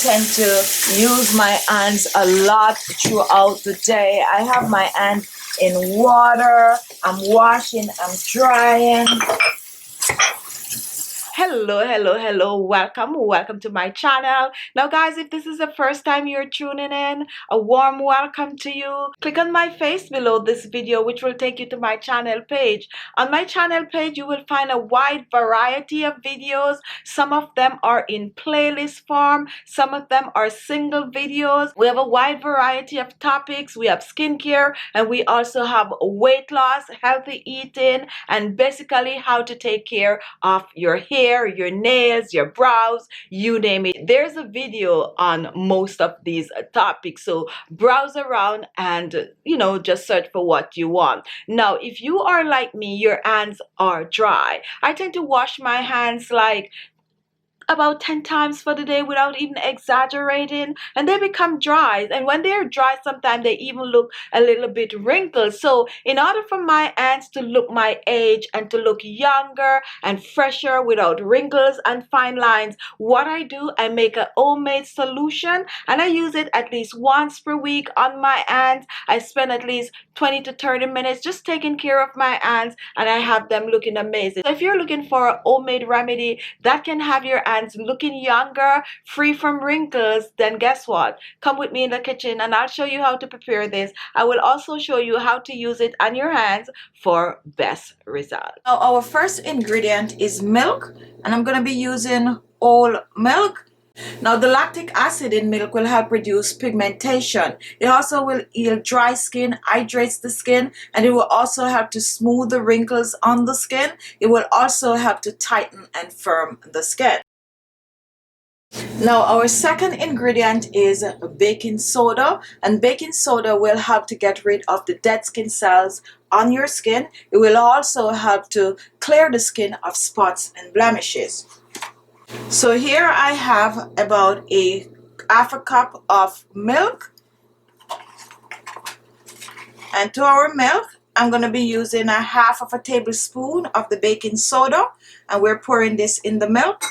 tend to use my hands a lot throughout the day. I have my hands in water, I'm washing, I'm drying. Hello, welcome to my channel. Now guys, if this is the first time you're tuning in, a warm welcome to you. Click on my face below this video, which will take you to my channel page. On my channel page, you will find a wide variety of videos. Some of them are in playlist form, some of them are single videos. We have a wide variety of topics. We have skincare, and we also have weight loss, healthy eating, and basically how to take care of your hair, your nails, your brows, you name it. There's a video on most of these topics, so browse around and just search for what you want. Now, if you are like me, your hands are dry. I tend to wash my hands like about 10 times for the day without even exaggerating, and they become dry, and when they're dry sometimes they even look a little bit wrinkled. So in order for my hands to look my age and to look younger and fresher without wrinkles and fine lines, what I do, I make a homemade solution and I use it at least once per week on my hands. I spend at least 20 to 30 minutes just taking care of my hands, and I have them looking amazing. So if you're looking for a homemade remedy that can have your hands looking younger, free from wrinkles, then guess what? Come with me in the kitchen and I'll show you how to prepare this. I will also show you how to use it on your hands for best results. Now, our first ingredient is milk, and I'm going to be using whole milk. Now, the lactic acid in milk will help reduce pigmentation. It also will heal dry skin, hydrates the skin, and it will also help to smooth the wrinkles on the skin. It will also help to tighten and firm the skin. Now, our second ingredient is baking soda, and baking soda will help to get rid of the dead skin cells on your skin. It will also help to clear the skin of spots and blemishes. So here I have about a half a cup of milk, and to our milk I'm going to be using a half of a tablespoon of the baking soda, and we're pouring this in the milk.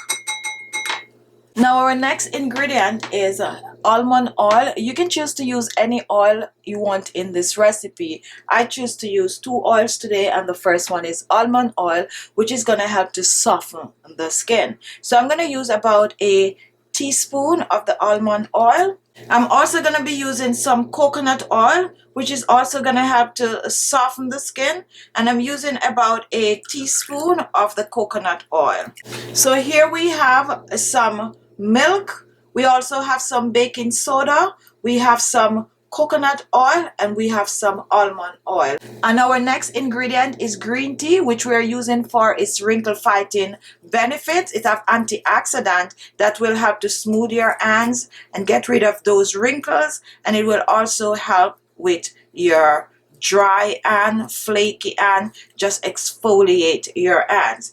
Now, our next ingredient is almond oil. You can choose to use any oil you want in this recipe. I choose to use 2 oils today, and the first one is almond oil, which is going to help to soften the skin. So I'm going to use about a teaspoon of the almond oil. I'm also going to be using some coconut oil, which is also going to help to soften the skin, and I'm using about a teaspoon of the coconut oil. So here we have some milk, we also have some baking soda, we have some coconut oil, and we have some almond oil. And our next ingredient is green tea, which we are using for its wrinkle fighting benefits. It has antioxidant that will help to smooth your hands and get rid of those wrinkles, and it will also help with your dry and flaky and just exfoliate your hands.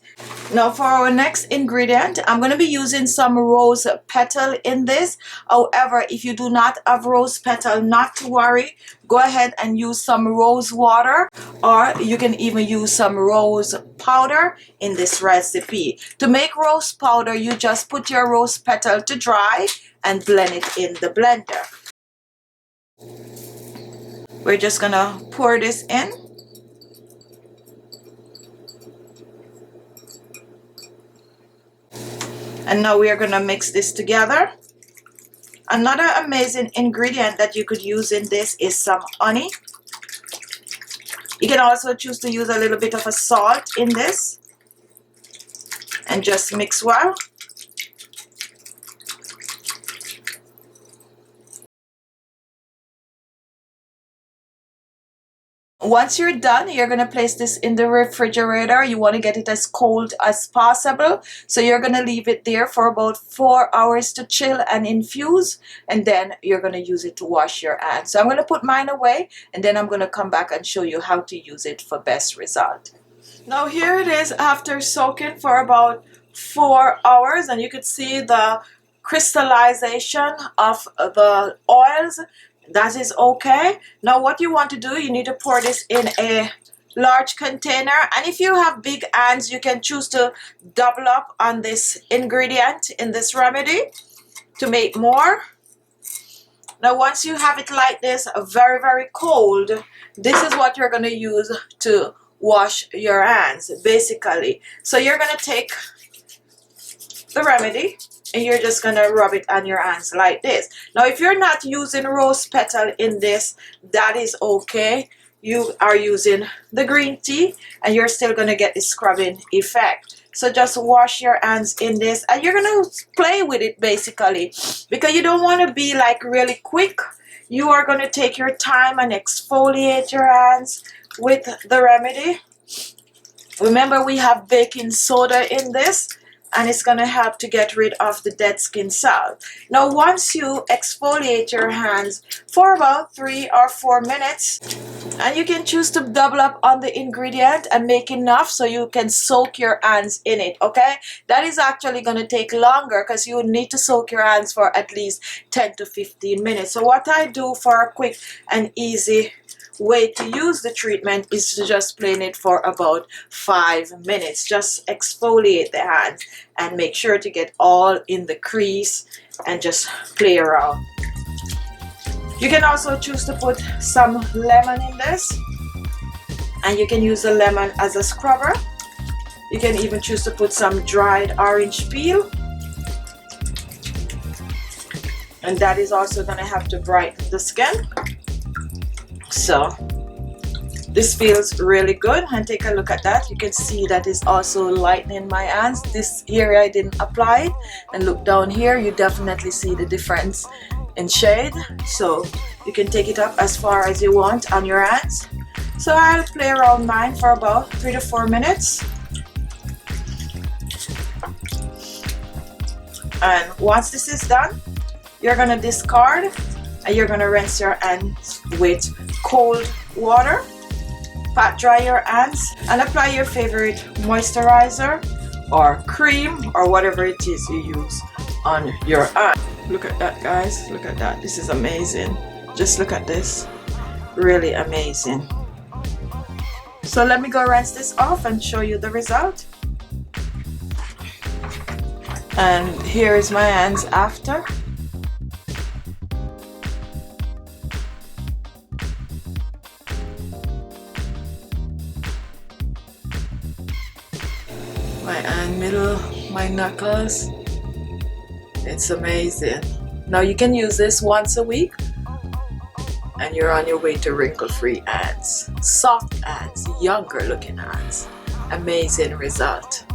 Now, for our next ingredient, I'm going to be using some rose petal in this. However, if you do not have rose petal, not to worry, go ahead and use some rose water, or you can even use some rose powder in this recipe. To make rose powder, you just put your rose petal to dry and blend it in the blender. We're just gonna pour this in. And now we are gonna mix this together. Another amazing ingredient that you could use in this is some honey. You can also choose to use a little bit of a salt in this and just mix well. Once you're done, you're going to place this in the refrigerator. You want to get it as cold as possible. So you're going to leave it there for about 4 hours to chill and infuse. And then you're going to use it to wash your hands. So I'm going to put mine away, and then I'm going to come back and show you how to use it for best result. Now here it is after soaking for about 4 hours. And you could see the crystallization of the oils. That is okay. Now what you want to do, you need to pour this in a large container, and if you have big hands, you can choose to double up on this ingredient in this remedy to make more. Now once you have it like this, very, very cold, this is what you're going to use to wash your hands, basically. So you're going to take the remedy and you're just going to rub it on your hands like this. Now if you're not using rose petal in this, that is okay. You are using the green tea and you're still going to get the scrubbing effect. So just wash your hands in this and you're going to play with it basically, because you don't want to be like really quick. You are going to take your time and exfoliate your hands with the remedy. Remember, we have baking soda in this and it's going to help to get rid of the dead skin cells. Now once you exfoliate your hands for about 3 or 4 minutes, and you can choose to double up on the ingredient and make enough so you can soak your hands in it, okay? That is actually going to take longer because you need to soak your hands for at least 10 to 15 minutes. So what I do for a quick and easy way to use the treatment is to just plain it for about 5 minutes. Just exfoliate the hands and make sure to get all in the crease and just play around. You can also choose to put some lemon in this, and you can use the lemon as a scrubber. You can even choose to put some dried orange peel, and that is also going to have to brighten the skin. So this feels really good, and take a look at that. You can see that is also lightening my hands. This area I didn't apply it, and look down here, you definitely see the difference in shade. So you can take it up as far as you want on your hands. So I'll play around mine for about 3 to 4 minutes, and once this is done, you're gonna discard and you're gonna rinse your hands with cold water. Pat dry your hands and apply your favorite moisturizer or cream or whatever it is you use on your hand. Look at that, guys. Look at that. This is amazing. Just look at this. Really amazing. So let me go rinse this off and show you the result. And here is my hands after. My hand middle, my knuckles. It's amazing. Now you can use this once a week and you're on your way to wrinkle-free hands, soft hands, younger looking hands. Amazing result.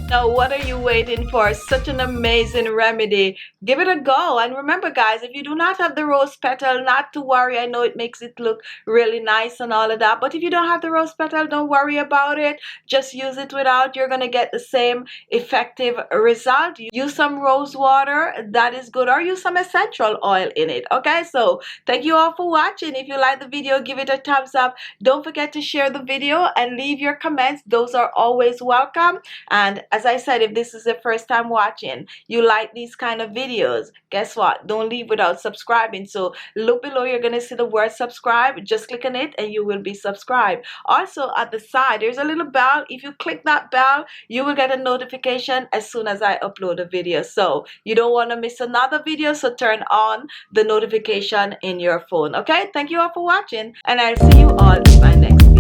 Now what are you waiting for? Such an amazing remedy. Give it a go. And remember guys, if you do not have the rose petal, not to worry. I know it makes it look really nice and all of that, but if you don't have the rose petal, don't worry about it. Just use it without. You're gonna get the same effective result. Use some rose water, that is good, or use some essential oil in it. Okay, so thank you all for watching. If you like the video, give it a thumbs up. Don't forget to share the video and leave your comments. Those are always welcome. And as I said, if this is the first time watching, you like these kind of videos, guess what? Don't leave without subscribing. So look below, you're going to see the word subscribe. Just click on it and you will be subscribed. Also at the side, there's a little bell. If you click that bell, you will get a notification as soon as I upload a video. So you don't want to miss another video. So turn on the notification in your phone. Okay, thank you all for watching, and I'll see you all in my next video.